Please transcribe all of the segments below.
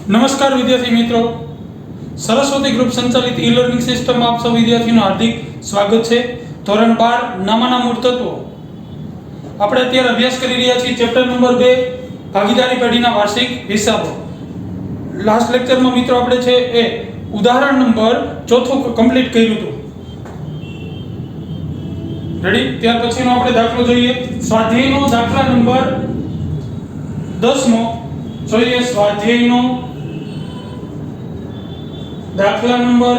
નમસ્કાર વિદ્યાર્થી મિત્રો, સરસ્વતી ગ્રુપ સંચાલિત ઈ લર્નિંગ સિસ્ટમમાં આપ સૌ વિદ્યાર્થીઓનું હાર્દિક સ્વાગત છે. ધોરણ 12 નામાના મૂળ તત્વો આપણે અત્યારે અભ્યાસ કરી રહ્યા છીએ. ચેપ્ટર નંબર 2 ભાગીદારી પેઢીના વાર્ષિક હિસાબો. લાસ્ટ લેક્ચરમાં મિત્રો આપણે છે એ ઉદાહરણ નંબર 4 કમ્પ્લીટ કર્યું હતું. રેડી? ત્યાર પછીનો આપણે દાખલો જોઈએ. સ્વાધ્યાયનો દાખલા નંબર 10મો જોઈએ. સ્વાધ્યાયનો દાખલા નંબર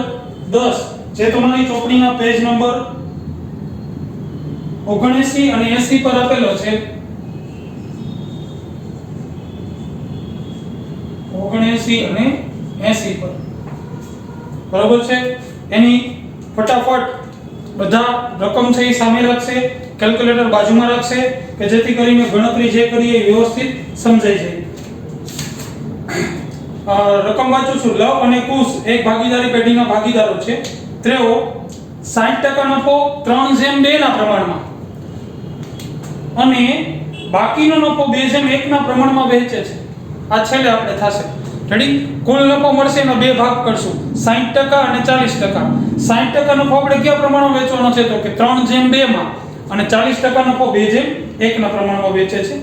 10 જે તમારી ચોપડીના પેજ નંબર 79 અને 80 પર આપેલો છે. 79 અને 80 પર બરાબર છે. એની ફટાફટ બધા રકમ છે એ સામે રાખશે, કેલ્ક્યુલેટર બાજુમાં રાખશે કે જેથી કરીને ગણતરી જે કરીએ એ વ્યવસ્થિત સમજાઈ જાય. રકમ વાંચું છું. લવ અને કુશ એક ભાગીદારી પેઢીના ભાગીદારો છે. તેઓ 60% નફો 3:2 ના પ્રમાણમાં અને બાકીનો નફો 2:1 ના પ્રમાણમાં વહેંચે છે. આ છેલ્લે આપણે થશે. રેડી? કુલ નફો મળશે એના બે ભાગ કરશું, 60% અને 40%. 60% નફો આપણે કયા પ્રમાણમાં વેચવાનો છે? તો કે 3:2 માં, અને 40% નફો 2:1 ના પ્રમાણમાં વેચે છે.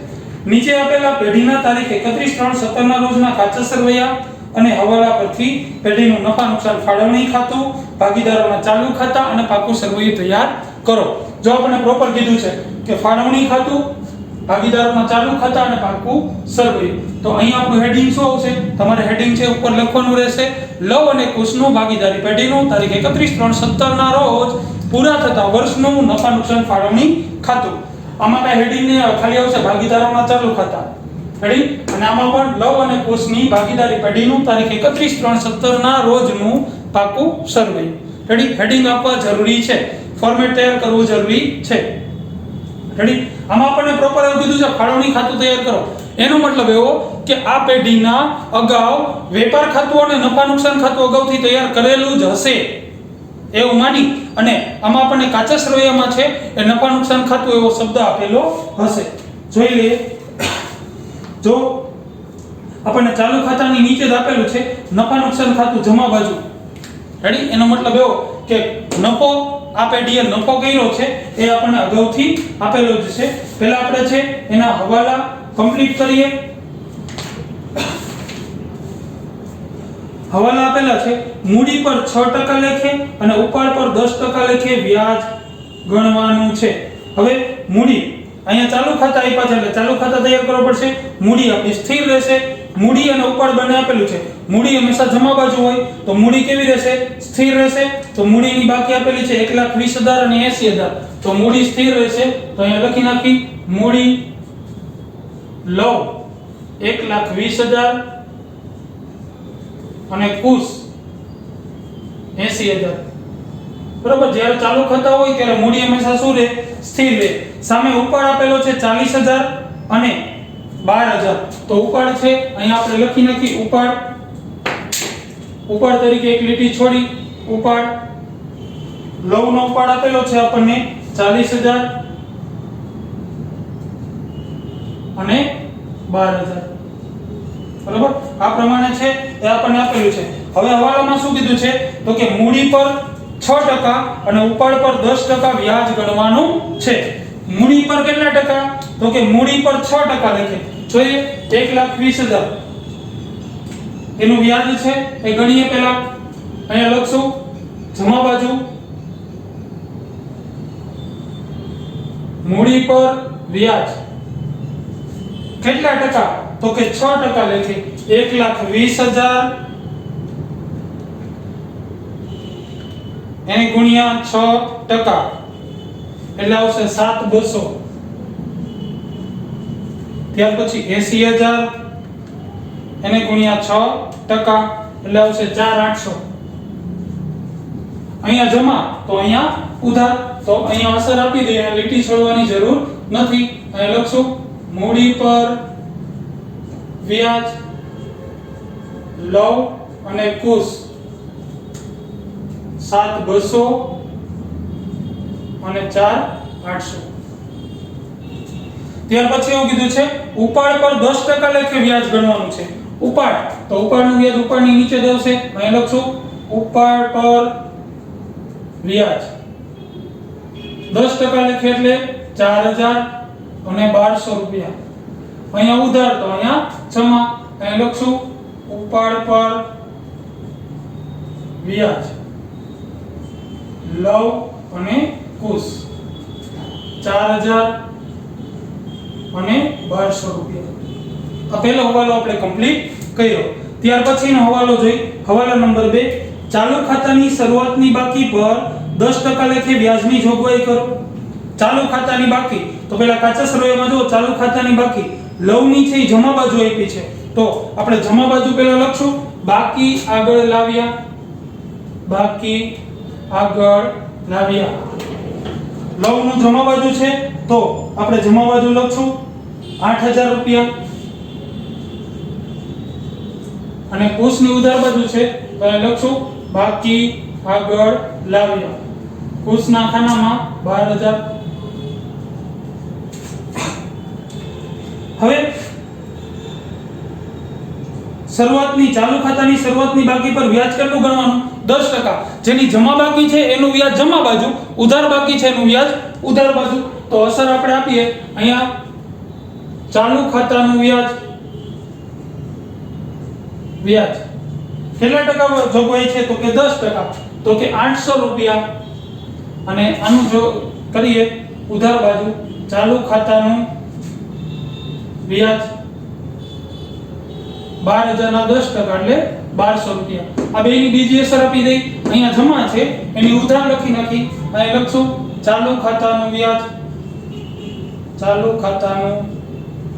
નીચે આપેલા પેઢીના તારીખ 31/3/17 ના રોજના કાચા સરવૈયા અને હવાલા પરથી પેઢીનું નફા નુકસાન ફાળવણી ખાતું, ભાગીદારોના ચાલુ ખાતા અને પાકું સરવૈયું તૈયાર કરો. જો આપણે પ્રોપર કીધું છે કે ફાળવણી ખાતું, ભાગીદારોના ચાલુ ખાતા અને પાકું સરવૈયું, તો અહીં આપણું હેડિંગ શું આવશે? તમારે હેડિંગ છે ઉપર લખવાનું રહેશે લવ અને કુશનું ભાગીદારી પેઢીનું તારીખ 31/3/17 ના રોજ પૂરા થતા વર્ષનું નફા નુકસાન ફાળવણી ખાતું. આમાં કઈ હેડિંગ ને ખાલી આવશે ભાગીદારોના ચાલુ ખાતા. રેડી? અને આમાં પણ લવ અને કુશની ભાગીદારી પેઢીનું તારીખ 31/3/17 ના રોજનું પાકું સરવૈયું. રેડી? હેડિંગ આપવા જરૂરી છે, ફોર્મેટ તૈયાર કરવું જરૂરી છે. રેડી? આમાં આપણને પ્રોપર એવું કીધું છે ફાળવણી ખાતું તૈયાર કરો. એનો મતલબ એવો કે આ પેઢીના અગાઉ વેપાર ખાતું અને નફા નુકસાન ખાતું અગાઉથી તૈયાર કરેલું જ હશે એવું માની, અને આમાં આપણને કાચા સરવૈયામાં છે એ નફા નુકસાન ખાતું એવો શબ્દ આપેલો હશે. જોઈ લઈએ. જો આપણને ચાલુ ખાતાની નીચે જ આપેલું છે નફા નુકસાન ખાતું જમા બાજુ. રેડી? એનો મતલબ એવો કે નફો આ પેઢીએ નફો કર્યો છે એ આપણને અગાઉથી આપેલો જ છે. પહેલા આપણે છે એના હવાલા કમ્પ્લીટ કરીએ. હવાલા આપેલા છે. મૂડી પર 6% લેખે અને ઉપાડ પર 10% લેખે વ્યાજ ગણવાનું છે. હવે મૂડી અહીંયા ચાલુ ખાતા આપ્યા છે એટલે ચાલુ ખાતા તૈયાર કરવો પડશે. મૂડી આપણી સ્થિર રહેશે. મૂડી અને ઉપાડ બંને આપેલું છે. મૂડી હંમેશા જમા બાજુ હોય તો મૂડી કેવી રહેશે? સ્થિર રહેશે. તો મૂડીની બાકી આપેલી છે 1,20,000 અને 80,000, તો મૂડી સ્થિર રહેશે. તો અહીંયા લખી નાખી મૂડી લવ 1,20,000 અને કુશ 80,000. બરાબર? જ્યારે ચાલુ ખાતા હોય ત્યારે મૂડી હંમેશા શું રહે? સ્થિર રહે. સામે ઉપાડ આપેલો છે 40,000 અને 12,000, તો ઉપાડ છે અહીંયા આપણે લખી નાખી ઉપાડ તરીકે એક લીટી છોડી ઉપાડ લવ નો ઉપાડ આપેલો છે આપણને 40,000 અને 12,000. બરાબર? આ પ્રમાણે છે એ આપણને આપેલું છે. હવે હવાલામાં શું કીધું છે? તો કે મૂડી પર 6% અને ઉપાડ પર 10% વ્યાજ ગણવાનું છે. મૂડી પર કેટલા ટકા? તો કે મૂડી પર 6% લખે. જોઈએ 1,20,000 એનું વ્યાજ છે એ ગણીએ. પહેલા અહીંયા લખશું જમા બાજુ મૂડી પર વ્યાજ કેટલા ટકા? તો કે 6% લેખે. 1,20,000 એને ગુણ્યા 6% એટલે આવશે 7,200. ત્યાર પછી 80,000 એને ગુણ્યા 6% એટલે આવશે 4,800. અહીંયા જમા તો અહીંયા ઉધાર, તો અહીંયા અસર આપી દઈએ, લીટી છોડવાની જરૂર નથી. અહીંયા લખશું મૂડી પર વ્યાજ લવ અને કુશ 7,200 અને 4,800. ત્યાર પછી એવું કીધું છે ઉપાડ પર 10% લેખે વ્યાજ ગણવાનું છે. ઉપાડ, તો ઉપાડનું વ્યાજ ઉપાડની નીચે દેવશે, અહીં લખશું ઉપાડ પર વ્યાજ 10% લખીએ એટલે 4000 અને 1200 રૂપિયા. અહીંયા ઉધાર તો અહીંયા જમા, અહીં લખશું ઉપાડ પર વ્યાજ લવ અને કુશ 4000 અને 1200 રૂપિયા. આ પહેલો હવાલો આપણે કમ્પ્લીટ કર્યો. ત્યાર પછીનો હવાલો જોઈ, હવાલો નંબર 2, ચાલુ ખાતાની શરૂઆતની બાકી પર 10% લેખે વ્યાજની જોગવાઈ કરો. ચાલુ ખાતાની બાકી, તો પેલા કાચા સરવૈયામાં જો ચાલુ ખાતાની બાકી લવની છે એ જમા બાજુ આપી છે, તો આપણે જમા બાજુ પહેલા લખશું બાકી આગળ લાવ્યા, બાકી આગળ લાવ્યા. લવનું જમા બાજુ છે તો આપણે જમા બાજુ લખશું 8000 રૂપિયા, અને કુશની ઉધાર બાજુ છે તો એ લખશું બાકી આગળ લાવ્યા. કુશના ખાનામાં 12000. હવે શરૂઆતની ચાલુ ખાતાની શરૂઆતની બાકી પર વ્યાજ કેટલું ગણવાનું? 10%. જેની જમા બાકી છે એનું વ્યાજ જમા બાજુ, ઉધાર બાકી છે એનું વ્યાજ ઉધાર બાજુ. તો અસર આપણે આપીએ અહીંયા ચાલુ ખાતાનું વ્યાજ કેટલા ટકા જોગવાઈ છે તો કે 10%, તો કે 800 રૂપિયા. અને આનું જો કરીએ ઉધાર બાજુ ચાલુ ખાતાનું વ્યાજ 12000 ના 10% એટલે 1200 રૂપિયા. આ બેની બીજી અસર આપી દઈ, અહીંયા જમા છે એની ઉધાર લખી નાખી, અહીં લખશું ચાલુ ખાતાનું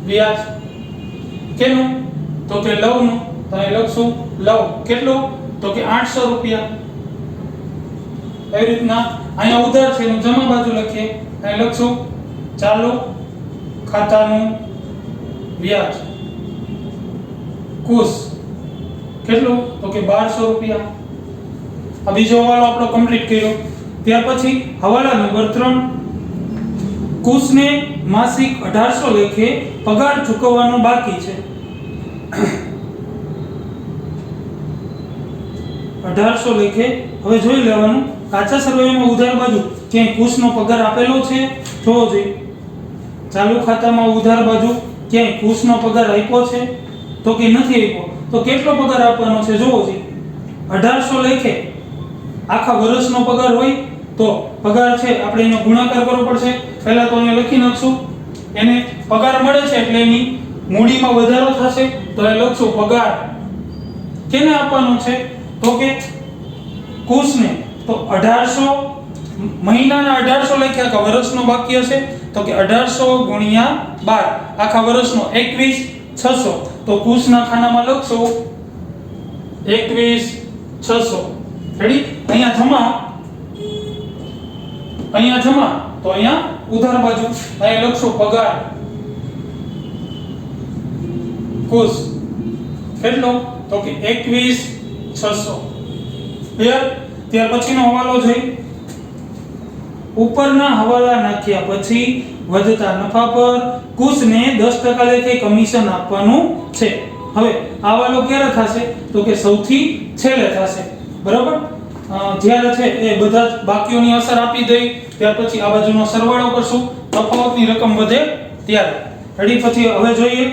વ્યાજ કેનું તો કે લવનું, તો અહીં લખશું લવ કેટલું તો કે 800 રૂપિયા. એવી રીતના અહીંયા ઉધાર છે એનું જમા બાજુ લખીએ, અહીં લખશું ચાલુ ખાતાનું વ્યાજ કુશ કેટલું તો કે 1200 રૂપિયા. આ બીજો હવાલો આપણો કમ્પ્લીટ કર્યો. ત્યાર પછી હવાલા નંબર 3, કુશને માસિક 1800 લેખે પગાર ચૂકવવાનો બાકી છે. 1800 લેખે. હવે જોઈ લેવાનું કાચા સરવૈયામાં ઉધાર બાજુ ક્યાંય કુશનો પગાર આપેલો છે જોવો જોઈએ. ચાલુ ખાતામાં ઉધાર બાજુ ક્યાંય કુશનો પગાર આપ્યો છે તો કે નથી આપ્યો, તો કેટલો પગાર આપવાનો છે જોવો જોઈએ. 1800 લેખે આખા વર્ષનો પગાર હોય તો પગાર છે આપણે એનો ગુણાકાર કરવો પડશે. પહેલા તો અહીંયા લખી નાખશું, એને પગાર મળે છે એટલે એની મૂડીમાં વધારો થશે, તો એ લખશું પગાર કેને આપવાનો છે તો કે કુશને. તો 1800 મહિનાના 1800 લખ્યા કે વર્ષનો બાકી હશે તો કે 1800 ગુણ્યા 12 આખા વર્ષનો 21600. તો કુશના ખાનામાં લખશું 21600. રેડી? અહીંયા જમા તો અહીંયા ઉધાર બાજુ અહીંયા લખશું પગાર કુશ કેટલો તો કે 21600. ક્લિયર? ત્યાર પછીનો હવાલો જોઈ. ઉપરના હવાલા નાખ્યા પછી વધતા નફા પર કુશને 10% લેખે કમિશન આપવાનું છે. હવે આ હવાલો ક્યારે થશે તો કે સૌથી છેલ્લે થશે. બરાબર? જ્યારે છે એ બધા જ બાકીઓની અસર આપી દઈ, ત્યાર પછી આ બાજુનો સરવાળો કરશું, તફાવતની રકમ વધે ત્યારે. રેડી? પછી હવે જોઈએ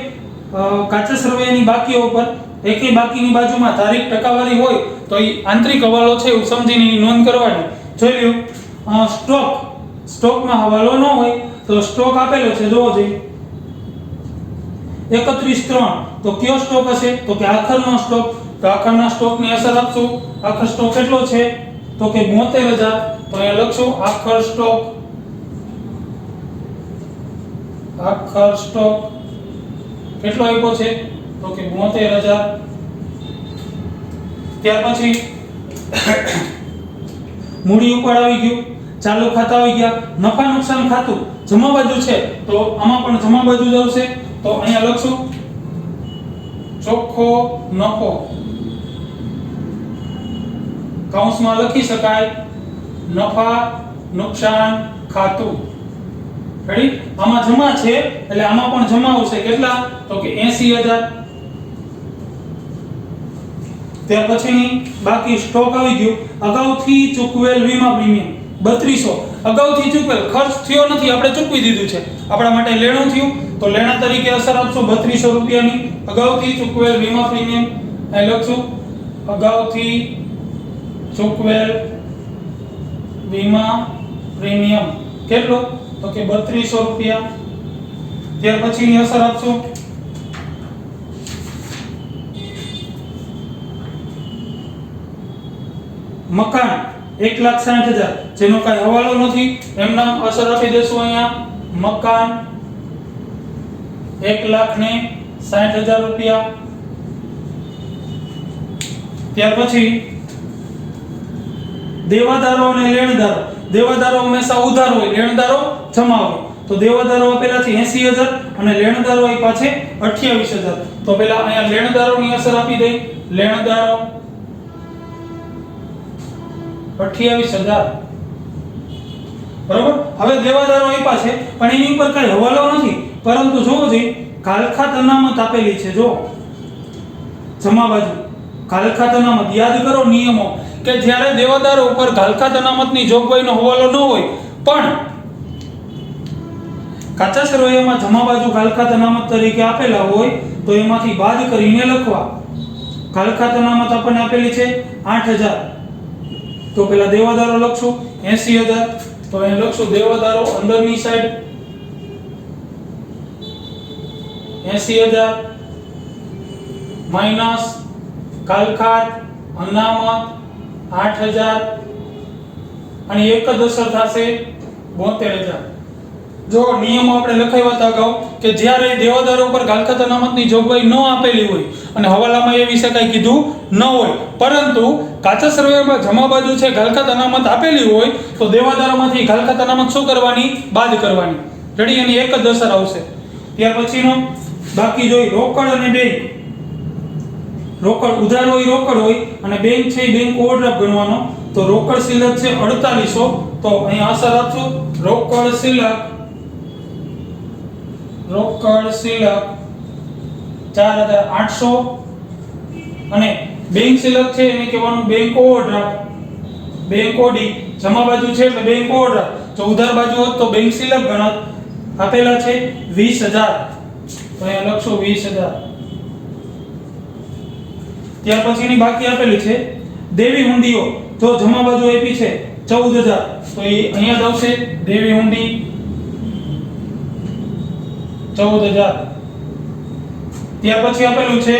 કાચા સરવૈયાની બાકીઓ પર એકે બાકીની બાજુમાં તારીખ ટકાવારી હોય તો એ આંતરિક હવાલો છે એવું સમજીને એની નોંધ કરવાની. જોઈ લ્યો સ્ટોકમાં હવાલો ન હોય તો સ્ટોક આપેલો છે જોવો જોઈએ 31/3. તો કયો સ્ટોક હશે તો કે આખરનો સ્ટોક. તો આખરના સ્ટોકની અસર આપશું. આખર સ્ટોક કેટલો છે તો કે 72000. તો અહીંયા લખશું આખર સ્ટોક કેટલો આપ્યો છે તો કે 72000. ત્યાર પછી મૂડી ઉપાડ આવી ગયું, ચાલુ ખાતા આવી ગયા, નફા નુકસાન ખાતું જમા બાજુ છે તો આમાં પણ જમા બાજુ જ આવશે. તો અહીંયા લખશું ચોખ્ખો નફો, કૌંસમાં લખી શકાય નફા નુકસાન ખાતું. રેડી? આમાં જમા છે એટલે આમાં પણ જમા આવશે કેટલા તો કે 80000. ત્યાર પછીની બાકી સ્ટોક આવી ગયો અગાઉથી ચૂકવેલ વીમા પ્રીમિયમ 3200 અગાઉથી ચૂકવેલ ખર્ચ થયો નથી આપણે ચૂકવી દીધું છે આપણા માટે લેણું થયું તો લેણા તરીકે અસર આપશો 3200 રૂપિયાની અગાઉથી ચૂકવેલ વીમા પ્રીમિયમ અહીં લખશું અગાઉથી ચૂકવેલ વીમા પ્રીમિયમ કેટલો તો કે 3200 રૂપિયા ત્યાર પછીની અસર આપશો મકાન 1,60,000 જેનો કાંઈ હવાલો નથી એમના અસર આપી દેશું અહીંયા મકાન 1,60,000 રૂપિયા ત્યાર પછી દેવાદારો અને લેણદારો દેવાદારો હંમેશા ઉધાર હોય લેણદારો જમા હોય તો દેવાદારો આપેલા છે 80,000 અને લેણદારો આપ્યા છે 28,000 તો પહેલા અહીંયા લેણદારોની અસર આપી દઈ લેણદારો 28,000 બરોબર હવે દેવાદારો આપ્યા છે પણ એની ઉપર કઈ હવાલો નથી પરંતુ જોવો જોઈએ કાલખાત અનામત આપેલી છે જો જમા બાજુ કાલખાત અનામત યાદ કરો નિયમો કે જ્યારે દેવાદારો ઉપર કાલખાત અનામતની જોગવાઈનો હવાલો ન હોય પણ કાચા સરવૈયામાં જમા બાજુ કાલખાત અનામત તરીકે આપેલા હોય તો એમાંથી બાદ કરીને લખવા કાલખાત અનામત આપણને આપેલી છે 8,000 તો પેલા દેવાદારો લખશું 80,000 તો અહીં લખશું દેવાદારો અંદરની સાઈડ 80,000 માઈનસ કાલખાત અનામત 8,000 અને એક જ અસર થશે 72,000 જો નિયમો આપણે લખાવ્યા હતા અગાઉ કે જ્યારે દેવાદારો પર કાલખાત અનામતની જોગવાઈ ન આપેલી હોય અને હવાલામાં એ વિશે કંઈ કીધું ન હોય પરંતુ કાચા સરવૈયામાં જમા બાજુ છે કાલખાત અનામત આપેલી હોય તો દેવાદારોમાંથી કાલખાત અનામત શું કરવાની બાદ કરવાની રેડી એની એક જ અસર આવશે ત્યાર પછીનો બાકી જોઈ રોકડ અને બેંક રોકડ ઉધાર હોય રોકડ હોય અને બેંક છે બેંક ઓવરડ્રાફ્ટ ગણવાનો તો રોકડ શિલ્લક છે 4800 તો અહીં અસર આપશું રોકડ શિલ્લક 4,800 અને બેંક શિલ્લક છે એને કહેવાનું બેંક ઓવરડ્રાફ્ટ બેંક ઓડી જમા બાજુ છે એટલે બેંક ઓવરડ્રાફ્ટ જો ઉધાર બાજુ હોત તો બેંક શિલ્લક ગણત આપેલા છે 20,000 તો અહીંયા લખશું 20,000 ત્યાર પછીની બાકી આપેલી છે દેવી હુંડીઓ જો જમા બાજુ આપી છે 14,000 તો એ અહીંયા જ આવશે દેવી હુંડી 14,000 ત્યાર પછી આપેલું છે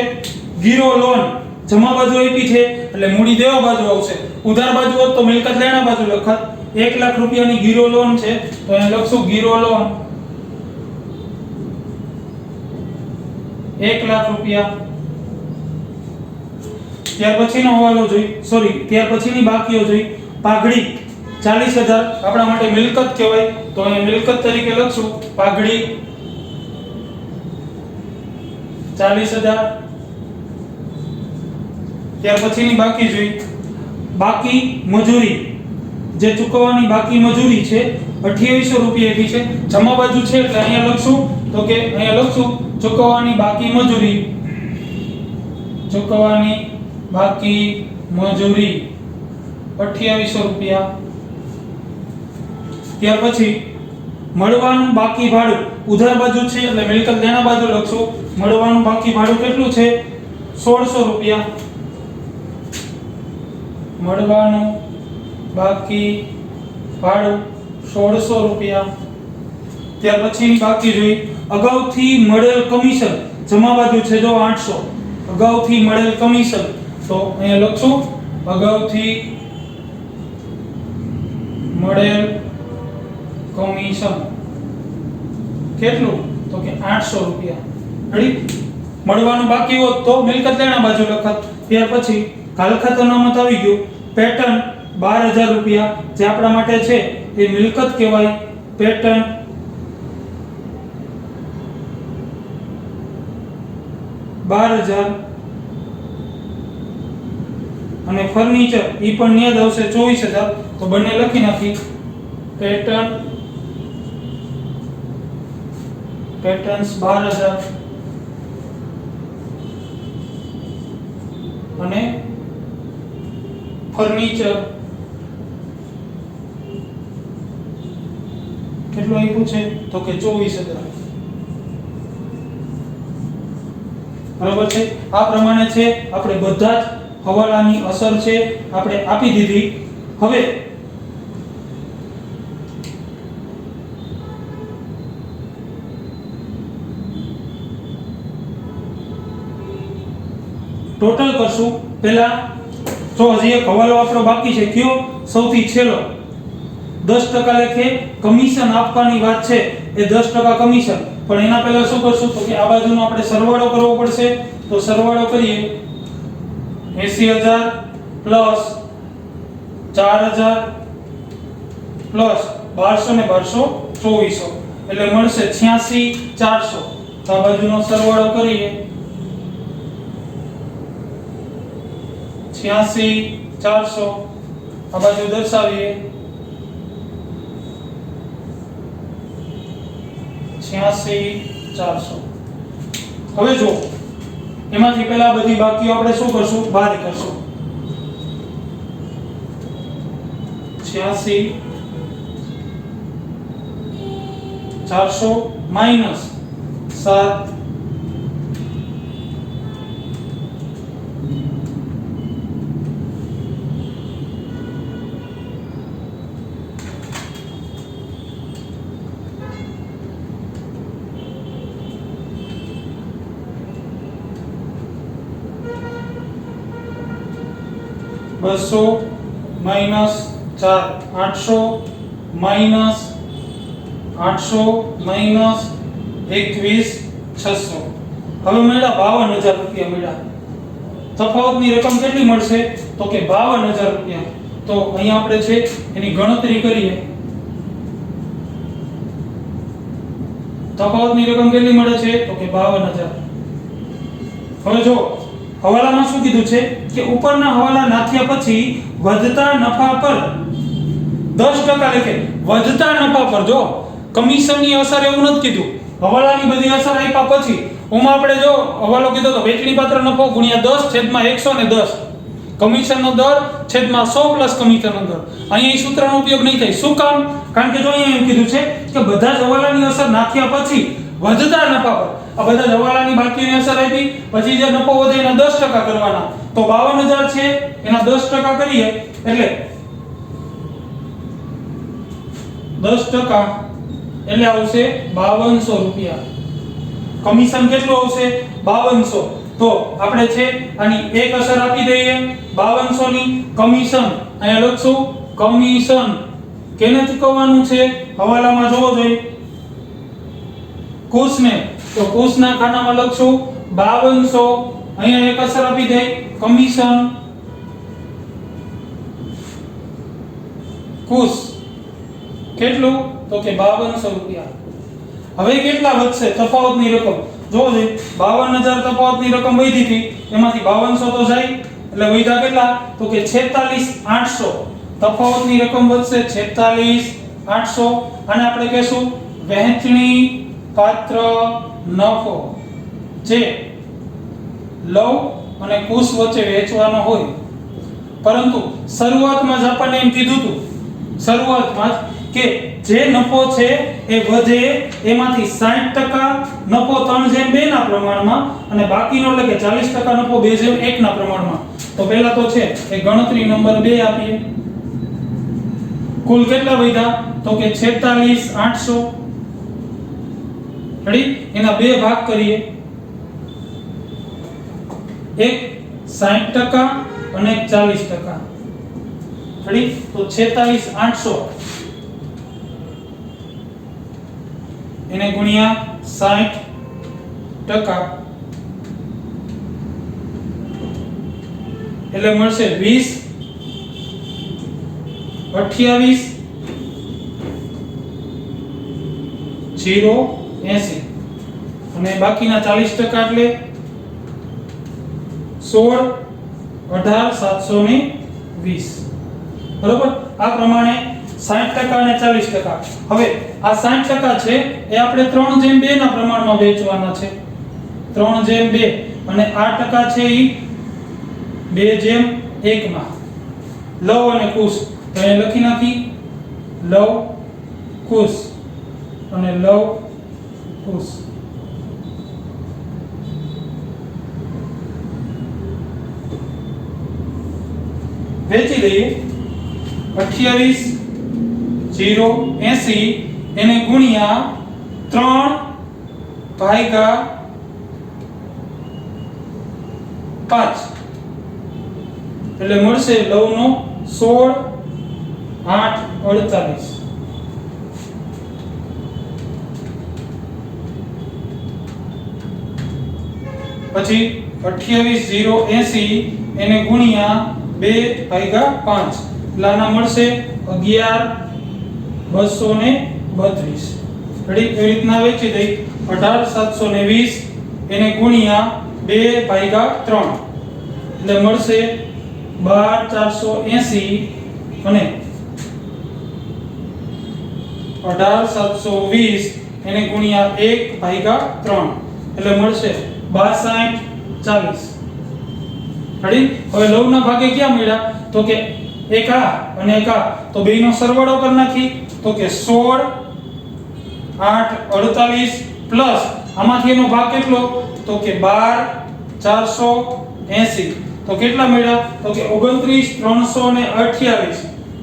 ગીરો લોન જમા બાજુ આપી છે એટલે મૂડી દેવા બાજુ આવશે ઉધાર બાજુ હોત તો મિલકત લેણા બાજુ લખત 1 લાખ રૂપિયાની ગીરો લોન છે તો અહીંયા લખશું ગીરો લોન 1 લાખ રૂપિયા ત્યાર પછીનો હવાલો જોઈ ત્યાર પછીની બાકીઓ જોઈ પાઘડી 40,000 આપણા માટે મિલકત કહેવાય તો અહીંયા મિલકત તરીકે લખશું પાઘડી 40,000 ત્યાર પછીની બાકી જોઈ બાકી મજૂરી જે ચૂકવવાની બાકી મજૂરી છે 2800 રૂપિયા આપી છે જમા બાજુ છે એટલે અહીંયા લખશું તો કે અહીંયા લખશું ચૂકવવાની બાકી મજૂરી બાકી મજૂરી 2800 રૂપિયા ત્યાર પછી મળવાનું બાકી ભાડું ઉધાર બાજુ છે એટલે મિલકત લેણા બાજુ લખશું મળવાનું બાકી ભાડું કેટલું છે 1600 રૂપિયા મળવાનું બાકી ભાડું 1600 રૂપિયા ત્યાર પછી બાકી જોઈ અગાઉથી મળેલ કમિશન જમા બાજુ છે જો 800 અગાઉથી મળેલ કમિશન તો અહીંયા લખશું અગાઉથી મળેલ કમિશન કેટલું તો કે 800 રૂપિયા રેડી મળવાનું બાકી હોત તો મિલકત લેણા બાજુ લખત ત્યાર પછી કાલખાત અનામત આવી ગયું પેટર્ન 12,000 રૂપિયા જે આપણા માટે છે એ મિલકત કહેવાય પેટર્ન 12,000 અને ફર્નિચર ઈ પણ યાદ આવશે 24,000 તો બંને લખી નાખી પેટર્ન્સ 12,000 અને ફર્નિચર કેટલું આપ્યું છે તો કે 24,000. બરાબર છે. આ પ્રમાણે છે આપણે બધા જ હવાલાની અસર છે આપણે આપી દીધી. હવે ટોટલ કરશું. પહેલા તો હજી એક હવાલો આપણો બાકી છે. કયો? સૌથી છેલ્લો 10% લેખે કમિશન આપવાની વાત છે. એ 10% કમિશન. પણ એના પહેલા શું કરશું તો કે આ બાજુનો આપણે સરવાળો કરવો પડશે. તો સરવાળો કરીએ 80,000 પ્લસ 4,000 પ્લસ 1200 ને 1200 2400 એટલે મળશે 86,400. તો આ બાજુનો સરવાળો કરીએ 86,400 આ બાજુ દર્શાવીએ 86,400. હવે જો એમાંથી પહેલા બધી બાકીઓ આપણે શું કરશું? બાદ કરશું. 86,400 માઈનસ 7 200 માઈનસ 4 800 માઈનસ 800 માઈનસ 21,600. હવે મળ્યા 52,000 રૂપિયા મળ્યા. તફાવતની રકમ કેટલી મળશે તો કે 52,000 રૂપિયા. તો અહીંયા આપણે છે એની ગણતરી કરીએ. તફાવતની રકમ કેટલી મળે છે તો કે 52,000. હવે જો હવાલામાં શું કીધું છે કે ઉપરના હવાલા નાખ્યા પછી વધતા નફા પર 10% લેખે વધતા નફા પર જો કમિશનની અસર એવું નથી કીધું. હવાલાની બધી અસર આપ્યા પછી ઓમાં આપણે જો હવાલો કીધો તો વેચણી પાત્ર નફો ગુણ્યા 10 છેદમાં 110 કમિશનનો દર છેદમાં 100 પ્લસ કમિશનનો દર. અહીંયા એ સૂત્રનો ઉપયોગ નહીં થાય. શું કામ? કારણ કે જો અહીંયા એમ કીધું છે કે બધા જ હવાલાની અસર નાખ્યા પછી વધતા નફા પર આ બધા જ હવાલાની બાકીની અસર આપી પછી જે નફો વધે એના 10% કરવાના. તો 52,000 છે એના 10% કરીએ એટલે 10% એટલે આવશે 5200 રૂપિયા. કમિશન કેટલું આવશે? 5200. તો આપણે છે આની એક અસર આપી દઈએ 5200 ની કમિશન. અહીંયા લખશું કમિશન કેને ચૂકવવાનું છે? હવાલામાં જોવો જોઈએ કુશને. તો કુશના ખાનામાં લખશું 5200. અહીંયા એક અસર આપી દે કમિશન કુશ કેટલું તો કે 5200 રૂપિયા. હવે કેટલા વધશે તફાવતની રકમ? જોવો જોઈએ 52,000 તફાવતની રકમ વધી હતી એમાંથી 5200 તો જાય એટલે વધ્યા કેટલા તો કે 46,800. તફાવતની રકમ વધશે 46,800. અને આપણે કહેશું વહેંચણી પાત્ર નફો જે લવ અને કુશ વચ્ચે વેચવાનો હોય. પરંતુ શરૂઆતમાં જ આપણને એમ કીધું હતું શરૂઆતમાં જ કે જે નફો છે એ વધે એમાંથી 60% નફો 3/2 ના પ્રમાણમાં અને બાકીનો એટલે કે 40% નફો 2/1 ના પ્રમાણમાં. તો પહેલા તો છે એ ગણતરી નંબર 2 આપીએ. કુલ કેટલા વધ્યા તો કે 46,800. રેડી? એના બે ભાગ કરીએ. એક 60% અને એક 40%. રેડી? તો 46,800 એને ગુણ્યા 60% એટલે મળશે 20 28 0 80 અને બાકીના 40% એટલે 16 18 720. બરોબર? આ પ્રમાણે 60% અને 40%. હવે આ 60% છે એ આપણે 3/2 ના પ્રમાણમાં વેચવાના છે. 3/2 અને આ ટકા છે એ 2/1 માં. લવ અને કુશ, તો અહીં લખી નાખી લવ કુશ અને લવ કુશ. વેચી દઈએ 28 0 80 એને ગુણ્યા 3 ભાગ્યા 5 એટલે મળશે લવનો 16 8 48. પછી 28 0 80 એને ગુણ્યા 2 ભાગ્યા 5 એટલે આના મળશે 11 232. રેડી? એવી રીતના વેચી દઈ 18 720 એને ગુણ્યા 2 ભાગ્યા 3 એટલે મળશે 12 480 અને 18 720 એને ગુણ્યા 1 ભાગ્યા 3 એટલે મળશે 62 40. રેડી? હવે લવના ભાગે ક્યાં મળ્યા? તો કે એક આ અને એક આ, તો બેયનો સરવાળો કરી નાખી. તો કે 16 8 48 પ્લસ આમાંથી એનો ભાગ કેટલો? તો કે 12 480. તો કેટલા મળ્યા? તો કે 29 328.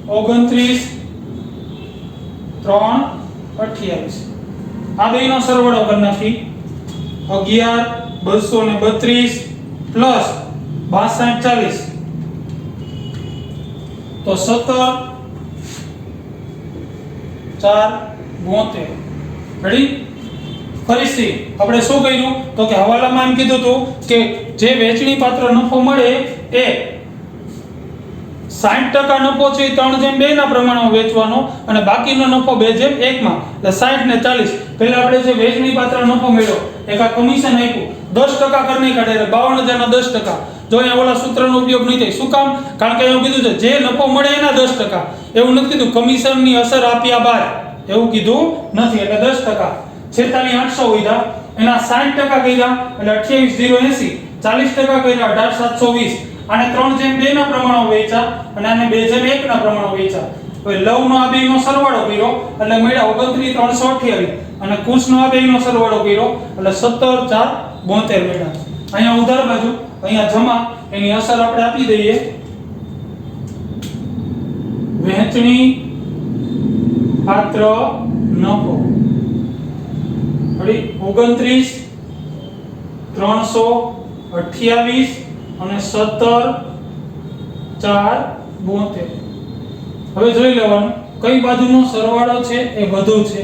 29 328. આ બેયનો સરવાળો કરી નાખી. 11 232 પ્લસ 62 40 તો 17 4 72. રેડી? ફરીથી આપણે શું કર્યું? તો કે હવાલામાં એમ કીધું હતું કે જે વેચણી પાત્ર નફો મળે એ 60% નફો છે 3/2 ના પ્રમાણમાં વેચવાનો અને બાકીનો નફો 2/1 માં, એટલે 60 ને 40. પહેલા આપણે જે વેચણી પાત્ર નફો મળ્યો એક આ કમિશન આપ્યું 10% કરી કાઢે એટલે 52000 ના 10%. જો અહીંયા ઓલા સૂત્રનો ઉપયોગ નહીં થાય. શું કામ? કારણ કે એવું કીધું છે જે નફો મળે એના 10%. એવું નથી કીધું કમિશનની અસર આપ્યા બાદ, એવું કીધું નથી. એટલે 10%. 46800 વધ્યા, એના 60% કર્યા એટલે 28080. 40% કર્યા 18720. આને 3/2 ના પ્રમાણમાં વેચ્યા અને આને 2/1 ના પ્રમાણમાં વેચ્યા. હવે લવનો આ બેયનો સરવાળો કર્યો એટલે મળ્યા 29 328 અને કુશનો આ બેયનો સરવાળો કર્યો એટલે 17 4 72 મળ્યા. અહીંયા ઉધાર બાજુ, અહીંયા જમા, એની અસર આપણે આપી દઈએ. વહેંચણી પાત્ર નફો. રેડી? 29 328 અને 17 4 72. હવે જોઈ લેવાનું કઈ બાજુનો સરવાળો છે એ વધુ છે,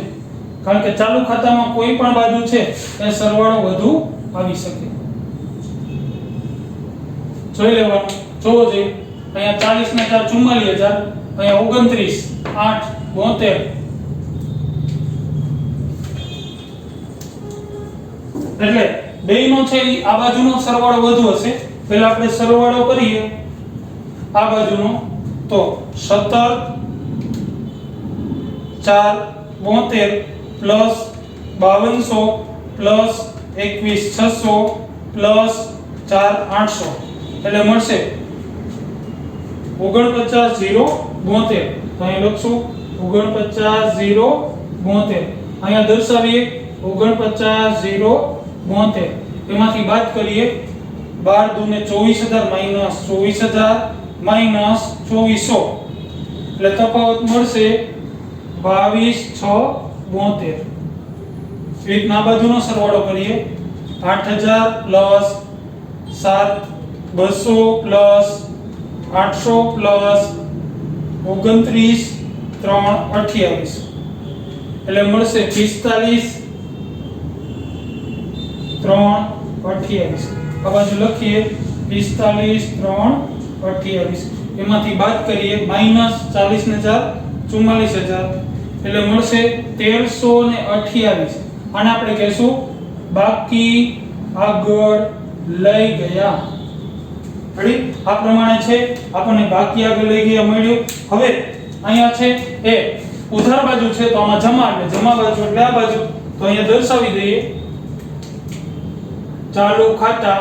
કારણ કે ચાલુ ખાતામાં કોઈ પણ બાજુ છે એ સરવાળો વધુ આવી શકે. જોઈ લેવાનું. જોવો જોઈએ. અહીંયા 40 ને 4 44000, અહીંયા 29 8 72. એટલે બેયનો છે ઈ આ બાજુનો સરવાળો વધુ હશે. પહેલા આપણે સરવાળો કરીએ આ બાજુનો, તો 17 4 72 પ્લસ 5200 પ્લસ 21600 પ્લસ 4800 એટલે મળશે 49072. તો અહીં લખશું 49072. અહીંયા દર્શાવીએ 49072. એમાંથી બાદ કરીએ 12 દુને 24000 માઈનસ 24000 માઈનસ 2400 એટલે તફાવત મળશે 22672. એ રીતના બાજુનો સરવાળો કરીએ 8000 પ્લસ 7200 પ્લસ 800 પ્લસ 29 328 એટલે મળશે 45 328. આ બાજુ લખીએ 45 328. એમાંથી બાદ કરીએ માઈનસ 40 ને 4 44000 એટલે મળશે 1328. આને આપણે કહેશું બાકી આગળ લઈ ગયા. રેડી? આ પ્રમાણે છે આપણને બાકી આગળ લઈ ગયા મળ્યું. હવે અહીંયા છે એ ઉધાર બાજુ છે તો આમાં જમા, એટલે જમા બાજુ એટલે આ બાજુ. તો અહીંયા દર્શાવી દઈએ ચાલુ ખાતા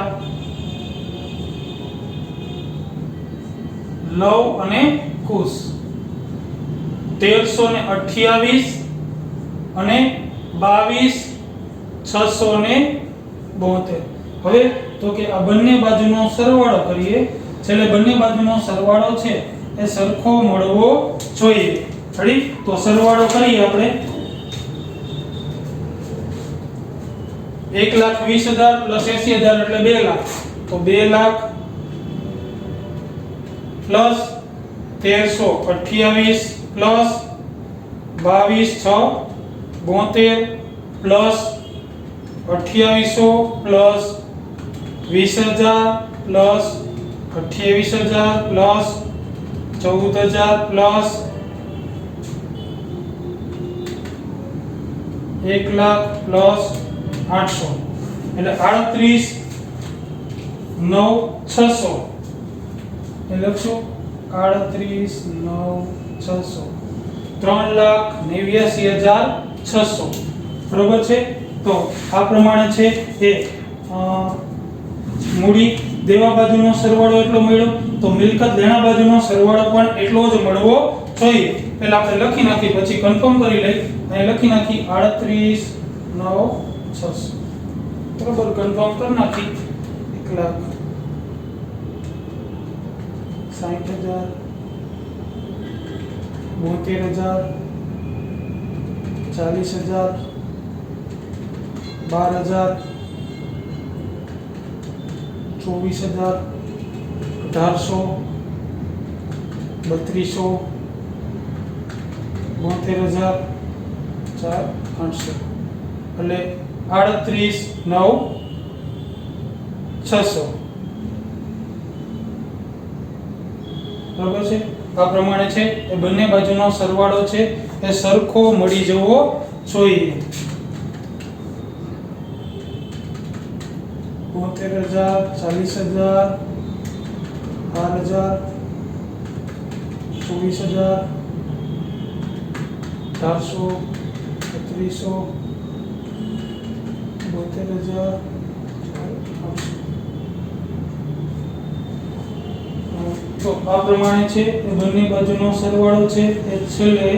લવ અને કુશ 1328 અને 22,672. હવે તો કે આ બંને બાજુનો સરવાળો કરીએ, છેલ્લે બંને બાજુનો સરવાળો છે એ સરખો મળવો જોઈએ. રેડી? તો સરવાળો કરીએ આપણે. 1,20,000 પ્લસ 80,000 એટલે 2 લાખ. તો 2 lakh plus 1328 plus 22,672 plus 2800 plus 20,000 plus 28,000 plus 14,000 plus 1 lakh plus 800 એટલે 38,9,600 એ લખશું 38,9,600 3,89,600. બરોબર છે? તો આ પ્રમાણે છે એ મૂડી દેવા બાજુનો સરવાળો એટલો મળ્યો, તો મિલકત લેણા બાજુનો સરવાળો પણ એટલો જ મળવો જોઈએ. પહેલા આપણે લખી નાખી, પછી કન્ફર્મ કરી લઈ. અહીં લખી નાખી 38,9,600. બરોબર, કન્ફર્મ કરી નાખી. 1,60,000 72,000 40,000 12,000 24,000 1800 3200 72,000 800 એટલે 38,9,600. બરાબર છે? આ પ્રમાણે છે એ બંને બાજુનો સરવાળો છે એ સરખો મળી જવો જોઈએ. 72,000 40,000 12,000 24,000 1800 3200 72,000 તો આ પ્રમાણે છે એ બંને બાજુનો સરવાળો છે એ છેલ્લે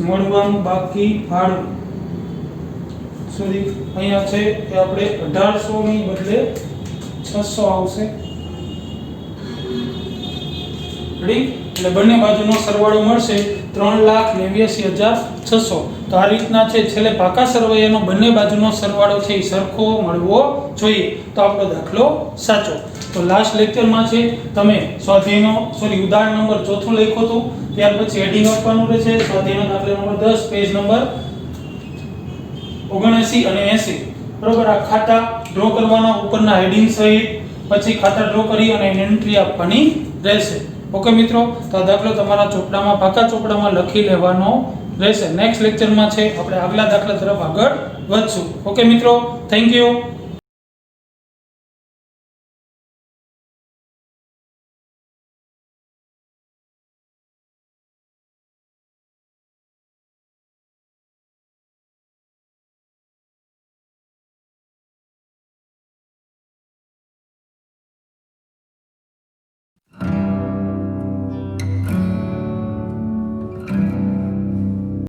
મળવાનું બાકી ભાડું સુધી અહીંયા છે એ આપણે 1800 ની બદલે 600 આવશે. રેડી? એટલે બંને બાજુનો સરવાળો મળશે 3,89,600. તો આ રીતના છે છેલ્લે પાકા સરવૈયાનો બંને બાજુનો સરવાળો છે એ સરખો મળવો જોઈએ, તો આપણો દાખલો સાચો. તો લાસ્ટ લેક્ચરમાં છે તમે સ્વાધ્યાયનો ઉદાહરણ નંબર 4 લખ્યો હતો, ત્યાર પછી હેડિંગ આપવાનું રહેશે. સ્વાધ્યાયનો દાખલા નંબર 10 પેજ નંબર 79 અને 80. બરોબર, આ ખાતા ડ્રો કરવાના ઉપરના હેડિંગ સહિત, પછી ખાતા ડ્રો કરી અને એન્ટ્રી આપવાની રહેશે. ઓકે મિત્રો, તો આ દાખલો તમારા ચોપડામાં પાકા ચોપડામાં લખી લેવાનો રહેશે. નેક્સ્ટ લેક્ચરમાં છે આપણે આગલા દાખલા તરફ આગળ વધશું. ઓકે મિત્રો, થેન્ક યુ.